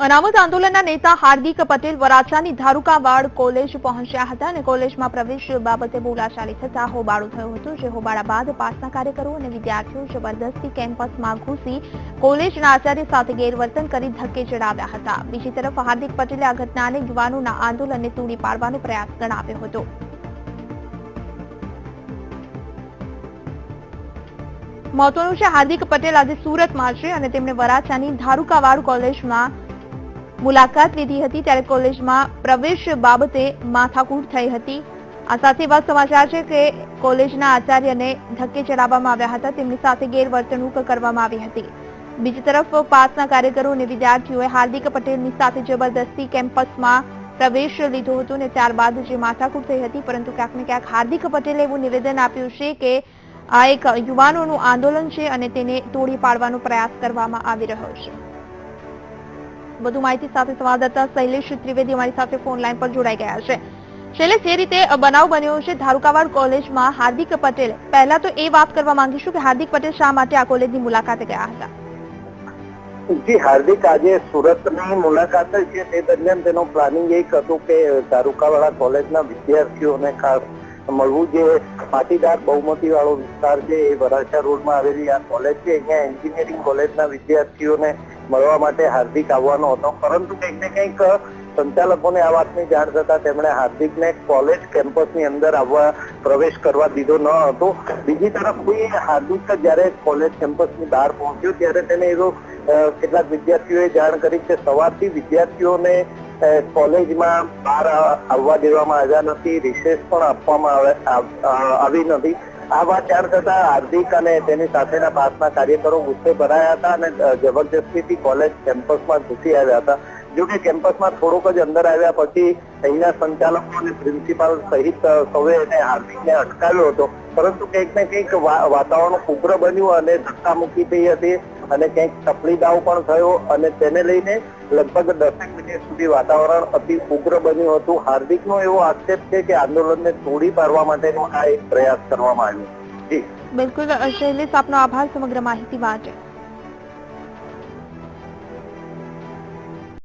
અનામત આંદોલનના નેતા હાર્દિક પટેલ વરાછાની ધારુકાવાડ કોલેજ પહોંચ્યા હતા અને કોલેજમાં પ્રવેશ બાબતે બોલાચાલી થતા હોબાળો થયો હતો, જે હોબાળા બાદ પાસના કાર્યકરો અને વિદ્યાર્થીઓ જબરદસ્તી કેમ્પસમાં ઘૂસી કોલેજના આચાર્ય સાથે ગેરવર્તન કરી ધક્કે ચડાવ્યા હતા. બીજી તરફ હાર્દિક પટેલે આ ઘટનાને યુવાનોના આંદોલનને તોડી પાડવાનો પ્રયાસ ગણાવ્યો હતો. મહત્વનું છે, હાર્દિક પટેલ આજે સુરતમાં છે અને તેમણે વરાછાની ધારુકાવાડ કોલેજમાં મુલાકાત લીધી હતી, ત્યારે કોલેજમાં પ્રવેશ બાબતે માથાકૂટ થઈ હતી. આ સાથે એવા સમાચાર છે કે કોલેજના આચાર્યને ધક્કે ચડાવવામાં આવ્યા હતા, તેમની સાથે ગેરવર્તણૂક કરવામાં આવી હતી. બીજી તરફ પાસના કાર્યકરો અને વિદ્યાર્થીઓએ હાર્દિક પટેલની સાથે જબરદસ્તી કેમ્પસમાં પ્રવેશ લીધો હતો અને ત્યારબાદ જે માથાકૂટ થઈ હતી, પરંતુ ક્યાંક ને ક્યાંક હાર્દિક પટેલે એવું નિવેદન આપ્યું છે કે આ એક યુવાનોનું આંદોલન છે અને તેને તોડી પાડવાનો પ્રયાસ કરવામાં આવી રહ્યો છે. વધુ માહિતી સાથે સંવાદદાતા શૈલેષ ત્રિવેદી અમારી સાથે ફોન લાઈન પર જોડાઈ ગયા છે. શૈલેષ, જે રીતે બનાવ બન્યો છે ધારુકાવાડ કોલેજમાં હાર્દિક પટેલ, પહેલા તો એ વાત કરવા માંગીશું કે હાર્દિક પટેલ શા માટે આ કોલેજની મુલાકાતે ગયા હતા? જી, હાર્દિક આજે સુરતની મુલાકાત છે તે દરમિયાન તેનો પ્લાનિંગ એક હતું કે ધારુકાવાડા કોલેજના વિદ્યાર્થીઓને ખાસ મળવું. જે પાટીદાર બહુમતી વાળો વિસ્તાર છે એ વરાછા રોડમાં આવેલી આ કોલેજ છે, અહીંયા એન્જિનિયરિંગ કોલેજના વિદ્યાર્થીઓને મળવા માટે હાર્દિક આવવાનો હતો, પરંતુ કંઈક ને કંઈક સંચાલકોને આ વાતની જાણ થતા તેમણે હાર્દિકને કોલેજ કેમ્પસની અંદર આવવા પ્રવેશ કરવા દીધો ન હતો. બીજી તરફ હાર્દિક જયારે કોલેજ કેમ્પસની બહાર પહોંચ્યો ત્યારે તેને એવો કેટલાક વિદ્યાર્થીઓએ જાણ કરી કે સવારથી વિદ્યાર્થીઓને કોલેજમાં બહાર આવવા દેવામાં આવ્યા નથી, રિસેસ પણ આપવામાં આવી નથી. આ વાત જાણ થતા હાર્દિક અને તેની સાથેના પાસના કાર્યકરો ગુસ્સે ભરાયા હતા અને જબરજસ્તીથી કોલેજ કેમ્પસમાં ઘૂસી આવ્યા હતા. જોકે કેમ્પસમાં થોડોક જ અંદર આવ્યા પછી અહીંના સંચાલકો અને પ્રિન્સિપાલ સહિત સૌએ હાર્દિકને અટકાવ્યો હતો, પરંતુ કંઈક ને કંઈક વાતાવરણ ઉગ્ર બન્યું અને ધક્કામુક્કી થઈ હતી અને કંઈક ટપલી દાવ પણ થયો અને તેને લઈને લગભગ 10 મિનિટ સુધી વાતાવરણ અતિ ઉગ્ર બન્યું હતું. હાર્દિકનો એવો આક્ષેપ છે કે આંદોલનને તોડી પાડવા માટેનો આ એક પ્રયાસ કરવામાં આવ્યો. જી બિલકુલ શૈલેષ, આપનો આભાર સમગ્ર માહિતી માટે.